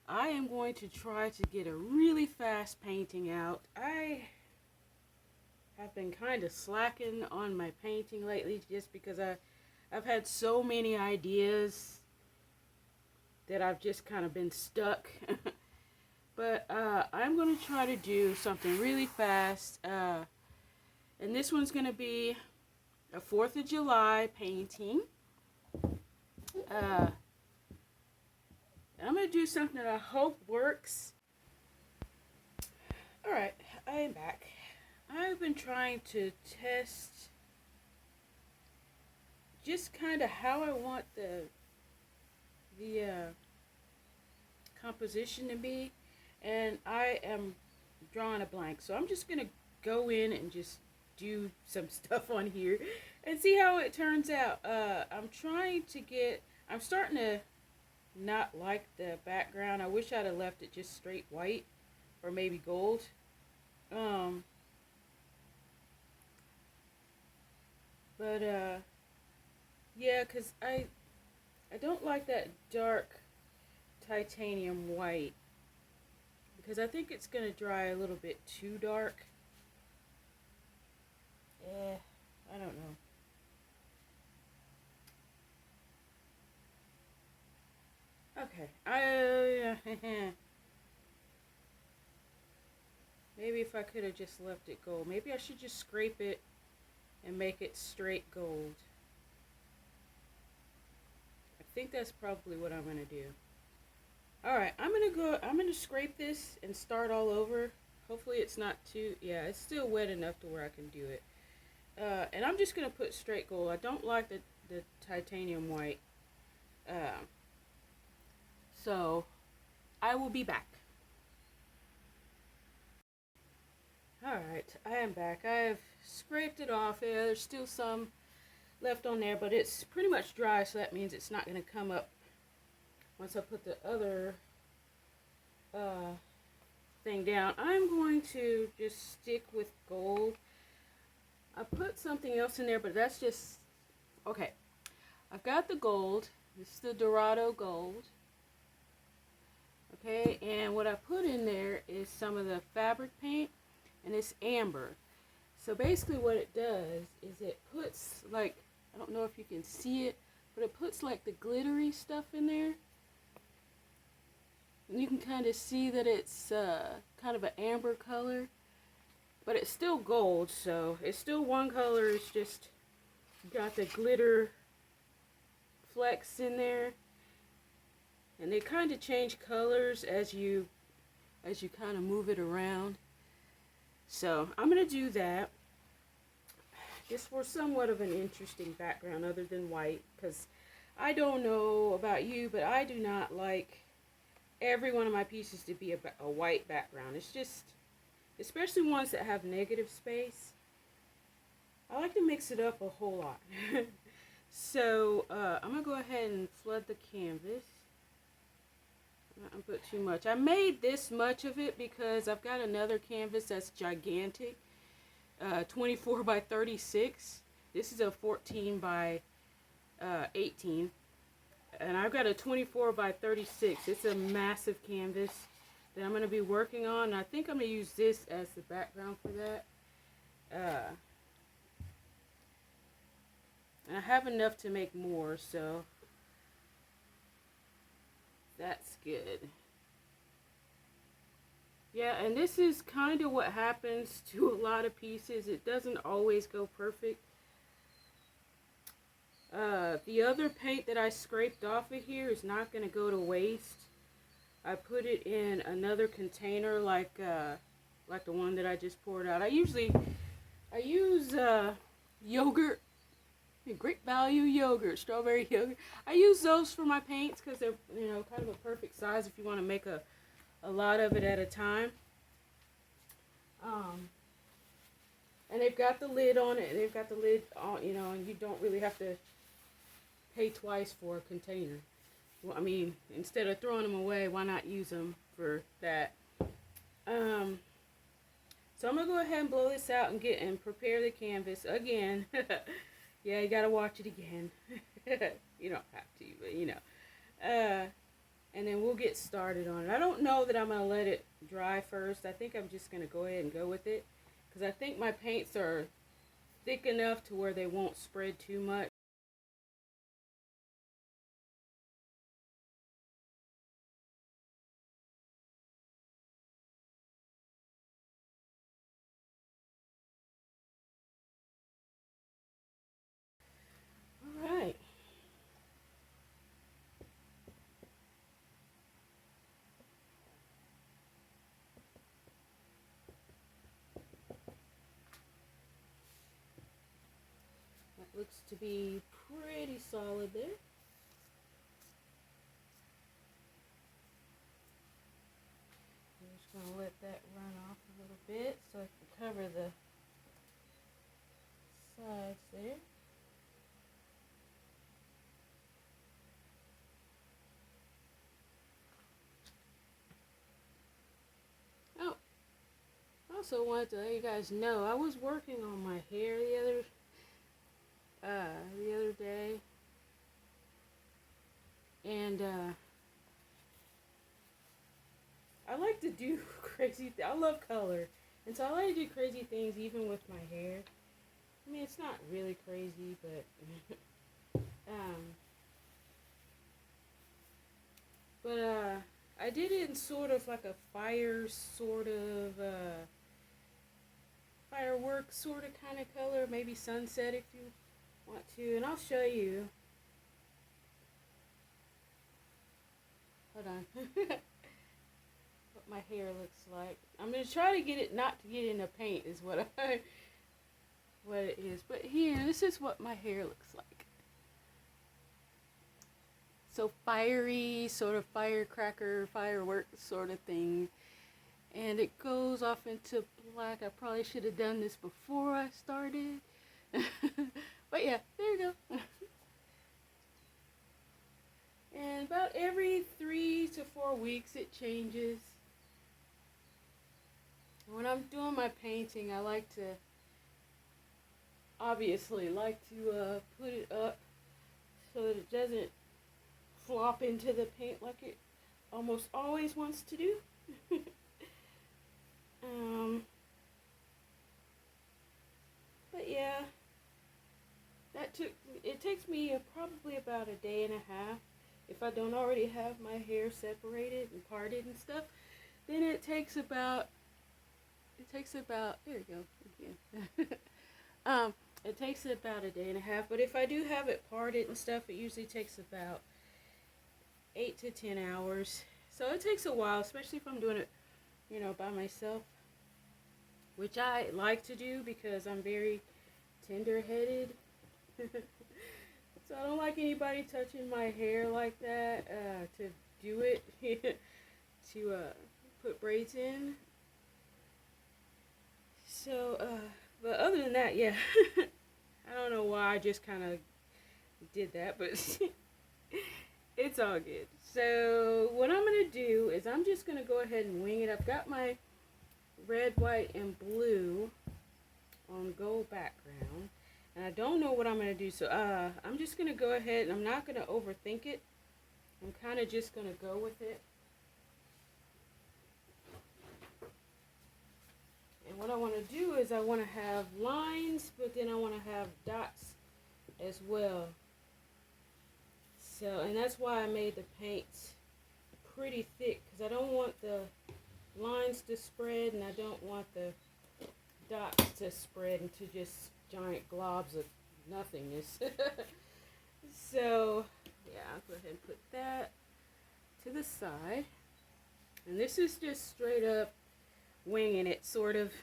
I am going to try to get a really fast painting out. I have been kind of slacking on my painting lately just because I've had so many ideas that I've just kind of been stuck. But I'm going to try to do something really fast. And this one's going to be a 4th of July painting. I'm going to do something that I hope works. Alright, I am back. I've been trying to test just kind of how I want the composition to be, and I am drawing a blank. So I'm just going to go in and just do some stuff on here and see how it turns out. I'm starting to not like the background. I wish I'd have left it just straight white or maybe gold. Yeah, because I don't like that dark titanium white because I think it's going to dry a little bit too dark. I don't know. Okay, maybe if I could have just left it gold. Maybe I should just scrape it and make it straight gold. I think that's probably what I'm going to do. Alright, I'm going to scrape this and start all over. Hopefully it's not too, yeah, it's still wet enough to where I can do it. And I'm just going to put straight gold. I don't like the titanium white. So, I will be back. Alright, I am back. I've scraped it off. Yeah, there's still some left on there, but it's pretty much dry, so that means it's not going to come up once I put the other thing down. I'm going to just stick with gold. I put something else in there, but that's just, okay. I've got the gold. This is the Dorado gold. Okay, and what I put in there is some of the fabric paint, and it's amber. So basically what it does is it puts, like, I don't know if you can see it, but it puts like the glittery stuff in there. And you can kind of see that it's kind of an amber color, but it's still gold, so it's still one color. It's just got the glitter flecks in there, and they kind of change colors as you kind of move it around. So I'm gonna do that just for somewhat of an interesting background other than white, because I don't know about you, but I do not like every one of my pieces to be a white background. It's just, especially ones that have negative space, I like to mix it up a whole lot. So I'm gonna go ahead and flood the canvas. I'm not put too much. I made this much of it because I've got another canvas that's gigantic, 24 by 36. This is a 14 by 18. And I've got a 24 by 36. It's a massive canvas that I'm going to be working on. I think I'm going to use this as the background for that. I have enough to make more, so that's good. Yeah, and this is kind of what happens to a lot of pieces. It doesn't always go perfect. The other paint that I scraped off of here is not going to go to waste. I put it in another container like the one that I just poured out. I use yogurt, Great Value yogurt, strawberry yogurt. I use those for my paints because they're, you know, kind of a perfect size if you want to make a lot of it at a time. And they've got the lid on it. They've got the lid on, you know, and you don't really have to pay twice for a container. Well, I mean, instead of throwing them away, why not use them for that? So I'm gonna go ahead and blow this out and prepare the canvas again. Yeah, you gotta watch it again. You don't have to, but you know. and then we'll get started on it. I don't know that I'm going to let it dry first. I think I'm just going to go ahead and go with it, because I think my paints are thick enough to where they won't spread too much. All right. That looks to be pretty solid there. I'm just going to let that run off a little bit so I can cover the sides there. Oh, I also wanted to let you guys know I was working on my hair the other day, and I like to do crazy. I love color, and so I like to do crazy things even with my hair. I mean, it's not really crazy, but I did it in sort of like a firework sort of kind of color, maybe sunset if you want to, and I'll show you. Hold on. What my hair looks like. I'm gonna try to get it not to get in the paint is what it is. But here, this is what my hair looks like. So fiery, sort of firecracker, firework sort of thing. And it goes off into black. I probably should have done this before I started. But yeah, there you go. And about every 3 to 4 weeks it changes. When I'm doing my painting, I like to, obviously, put it up so that it doesn't flop into the paint like it almost always wants to do. But yeah, it takes me probably about a day and a half. If I don't already have my hair separated and parted and stuff, then it takes about, there you go, it takes about a day and a half. But if I do have it parted and stuff, it usually takes about 8 to 10 hours. So it takes a while, especially if I'm doing it, by myself, which I like to do because I'm very tender-headed. So I don't like anybody touching my hair like that, to do it, to put braids in. So, but other than that, yeah, I don't know why I just kind of did that, but it's all good. So what I'm going to do is I'm just going to go ahead and wing it. I've got my red, white, and blue on gold background. And I don't know what I'm going to do. So I'm just going to go ahead, and I'm not going to overthink it. I'm kind of just going to go with it. And what I want to do is I want to have lines, but then I want to have dots as well. So, and that's why I made the paints pretty thick, because I don't want the lines to spread, and I don't want the dots to spread into just giant globs of nothingness. So, yeah, I'll go ahead and put that to the side. And this is just straight up winging it, sort of.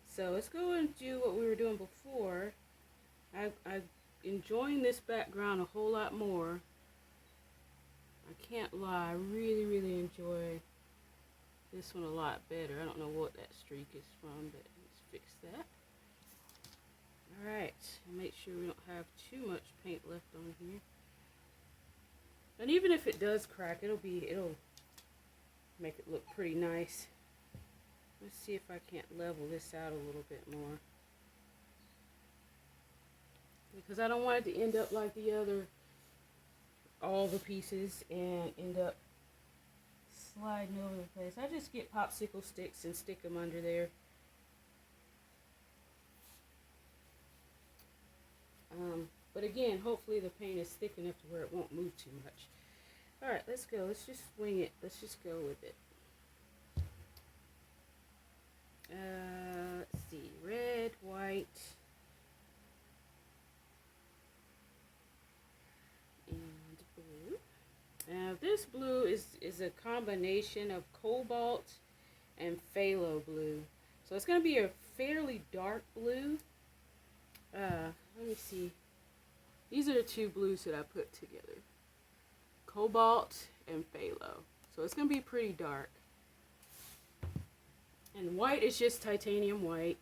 So let's go and do what we were doing before. I'm enjoying this background a whole lot more. I can't lie, I really, really enjoy this one a lot better. I don't know what that streak is from, but let's fix that. Alright, make sure we don't have too much paint left on here. And even if it does crack, it'll make it look pretty nice. Let's see if I can't level this out a little bit more, because I don't want it to end up like the other, all the pieces, and end up sliding over the place. I just get popsicle sticks and stick them under there. But again, hopefully the paint is thick enough to where it won't move too much. Alright, let's go. Let's just wing it. Let's just go with it. Let's see. Red, white, and blue. Now this blue is a combination of cobalt and phthalo blue. So it's going to be a fairly dark blue. Let me see. These are the two blues that I put together. Cobalt and phthalo. So it's going to be pretty dark. And white is just titanium white.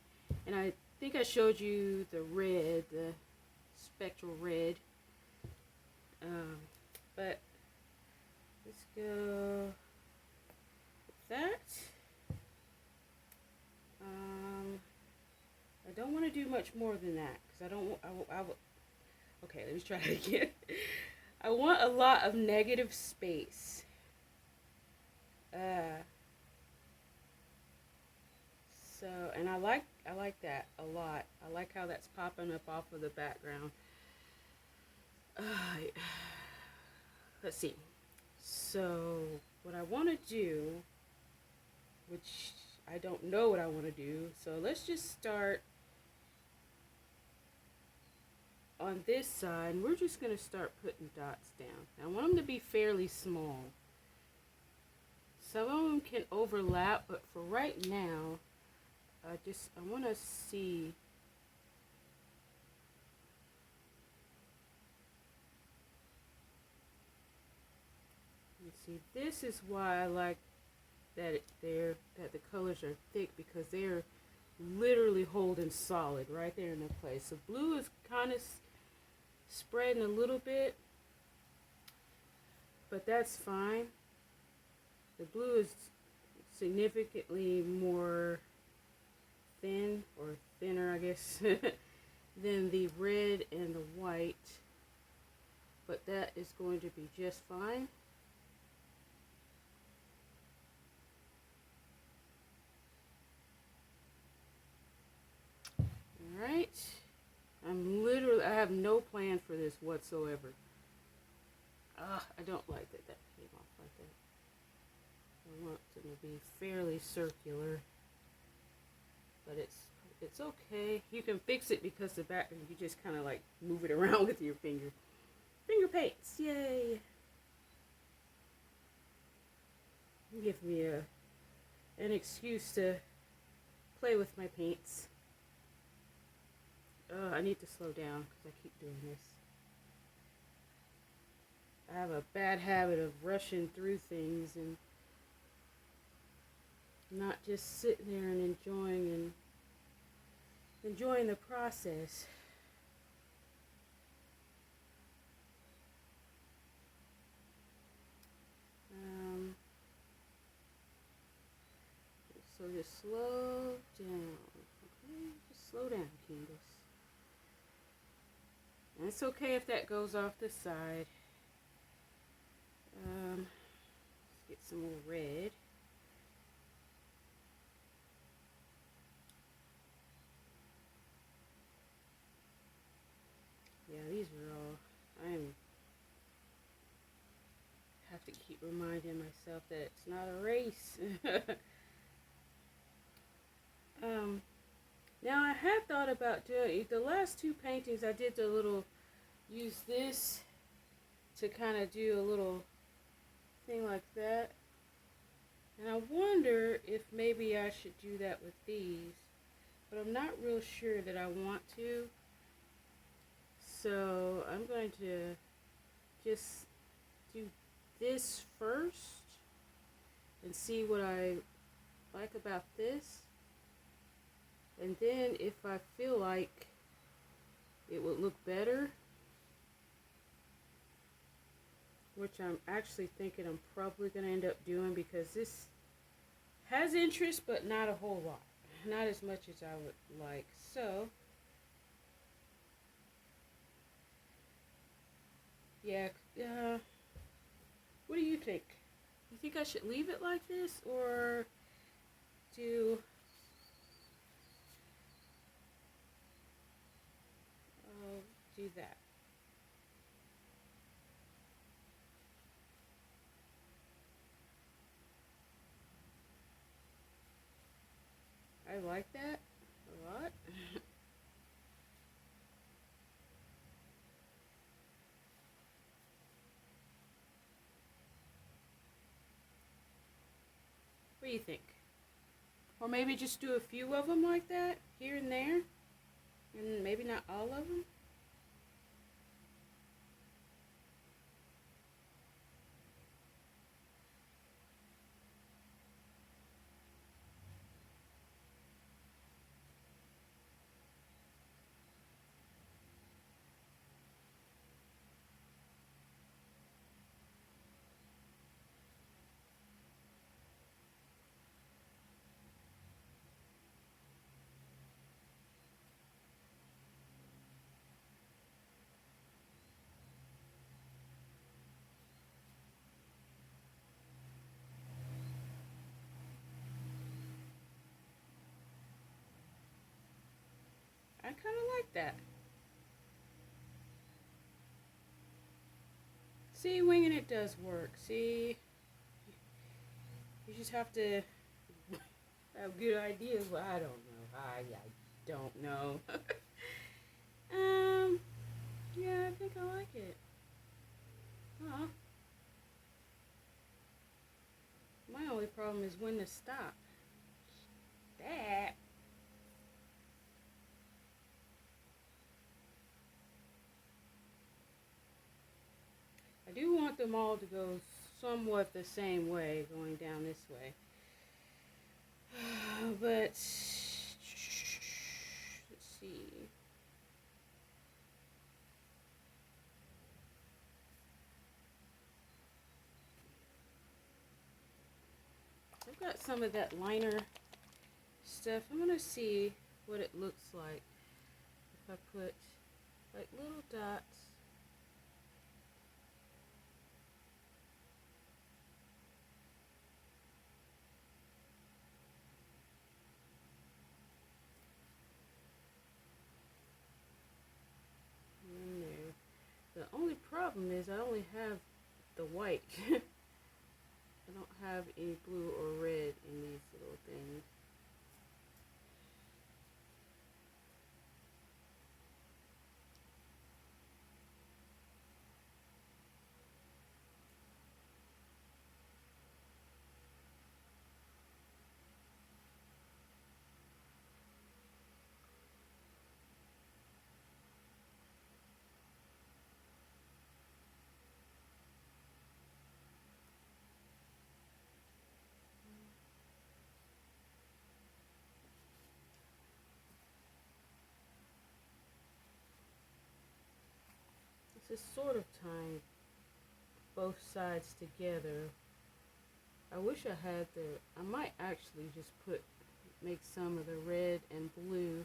And I think I showed you the red, the spectral red. But let's go with that. I don't want to do much more than that because I don't. Okay, let me try it again. I want a lot of negative space. So, and I like that a lot. I like how that's popping up off of the background. Let's see. So, what I want to do, which I don't know what I want to do, so let's just start on this side. We're just going to start putting dots down. I want them to be fairly small. Some of them can overlap, but for right now, I want to see. You see, this is why I like that that the colors are thick, because they're literally holding solid right there in the place. So blue is kind of spreading a little bit, but that's fine. The blue is significantly more thin, or thinner I guess, than the red and the white, but that is going to be just fine. Alright, I have no plan for this whatsoever. I don't like that came off like that. I want it to be fairly circular, but it's okay. You can fix it because the back, you just kind of like move it around with your finger. Finger paints, yay! Give me an excuse to play with my paints. I need to slow down because I keep doing this. I have a bad habit of rushing through things and not just sitting there and enjoying the process. So just slow down. Okay, just slow down, Candace. And it's okay if that goes off the side. Let's get some more red. Yeah, these are all, I have to keep reminding myself that it's not a race. Now I had thought about doing, the last two paintings I did use this to kind of do a little thing like that. And I wonder if maybe I should do that with these, but I'm not real sure that I want to. So I'm going to just do this first and see what I like about this. And then if I feel like it would look better, which I'm actually thinking I'm probably going to end up doing, because this has interest but not a whole lot. Not as much as I would like. So, yeah, what do you think? You think I should leave it like this or do that. I like that a lot. What do you think? Or maybe just do a few of them like that, here and there, and maybe not all of them. I kind of like that. See, winging it does work. See, you just have to have good ideas. Well, I don't know. I don't know. Yeah, I think I like it. Huh. My only problem is when to stop. That. I do want them all to go somewhat the same way, going down this way. But, let's see. I've got some of that liner stuff. I'm going to see what it looks like if I put like little dots. In there. The only problem is I only have the white. I don't have any blue or red in these little things. This is sort of tying both sides together. I wish I had I might actually just make some of the red and blue.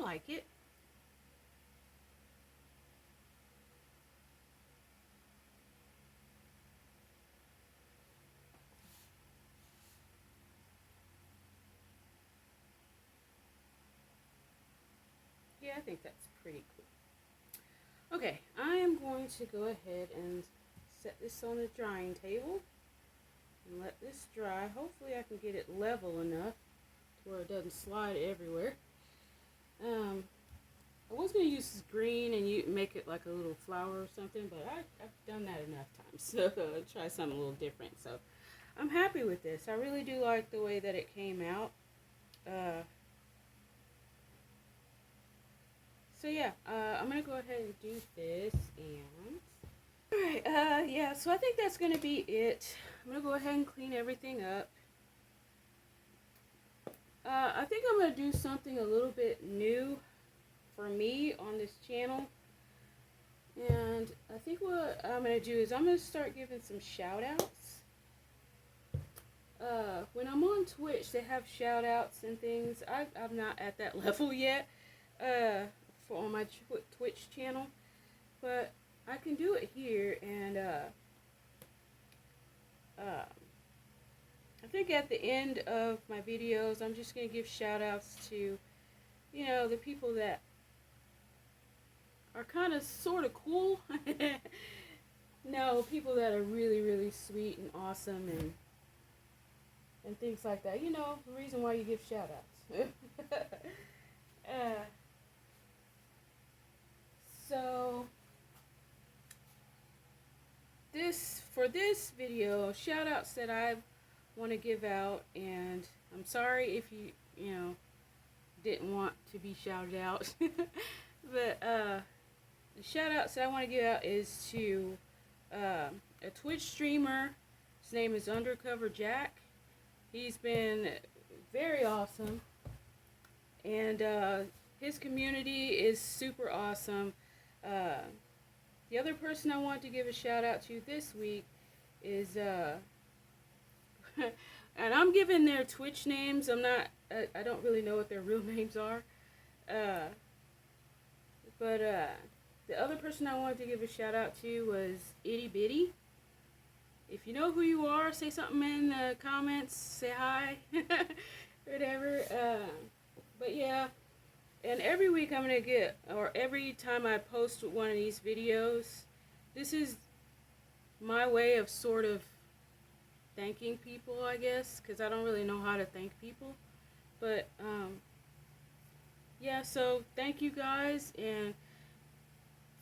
like it. Yeah, I think that's pretty cool. Okay, I am going to go ahead and set this on the drying table and let this dry. Hopefully I can get it level enough to where it doesn't slide everywhere. I was going to use this green and make it like a little flower or something, but I've done that enough times, so I'll try something a little different. So I'm happy with this. I really do like the way that it came out. So yeah, I'm going to go ahead and do this, and alright, yeah, so I think that's going to be it. I'm going to go ahead and clean everything up. I think I'm going to do something a little bit new for me on this channel. And I think what I'm going to do is I'm going to start giving some shout outs. When I'm on Twitch, they have shout outs and things. I'm not at that level yet on my Twitch channel. But I can do it here, and I think at the end of my videos, I'm just going to give shout outs to, you know, the people that are kind of sort of cool. No, people that are really, really sweet and awesome and things like that. You know, the reason why you give shout outs. So for this video, shout outs that I want to give out, and I'm sorry if you didn't want to be shouted out. But the shout outs that I want to give out is to a Twitch streamer. His name is Undercover Jack. He's been very awesome, and his community is super awesome. The other person I want to give a shout out to this week is and I'm giving their Twitch names. I don't really know what their real names are. But the other person I wanted to give a shout out to was Itty Bitty. If you know who you are, say something in the comments. Say hi. Whatever. But yeah. And every week I'm going to get, or every time I post one of these videos, this is my way of sort of thanking people, I guess, because I don't really know how to thank people. But, yeah, so thank you guys, and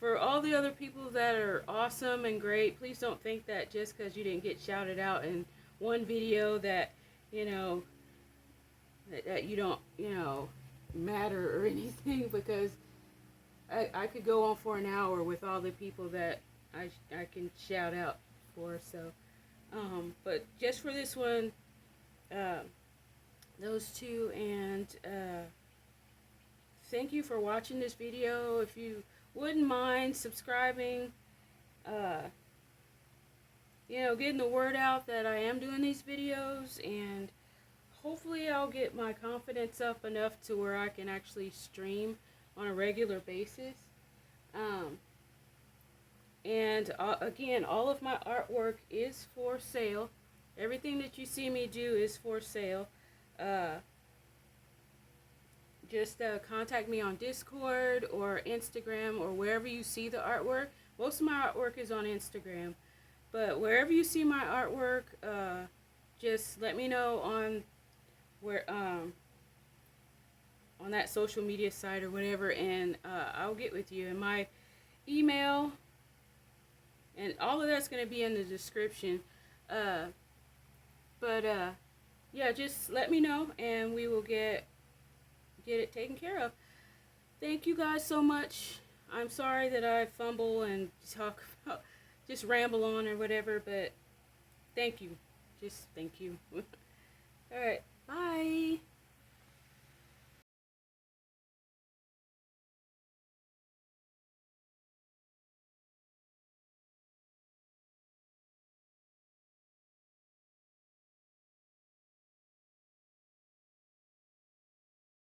for all the other people that are awesome and great, please don't think that just because you didn't get shouted out in one video that, you know, that you don't, matter or anything, because I could go on for an hour with all the people that I can shout out for. So but just for this one, those two, and thank you for watching this video. If you wouldn't mind subscribing, getting the word out that I am doing these videos, and hopefully I'll get my confidence up enough to where I can actually stream on a regular basis. And again, all of my artwork is for sale. Everything that you see me do is for sale. Just contact me on Discord or Instagram or wherever you see the artwork. Most of my artwork is on Instagram. But wherever you see my artwork, just let me know on on that social media site or whatever, and I'll get with you. And my email and all of that's going to be in the description. Yeah, just let me know and we will get it taken care of. Thank you guys so much. I'm sorry that I fumble and just ramble on or whatever, but thank you. Just thank you. All right. Bye.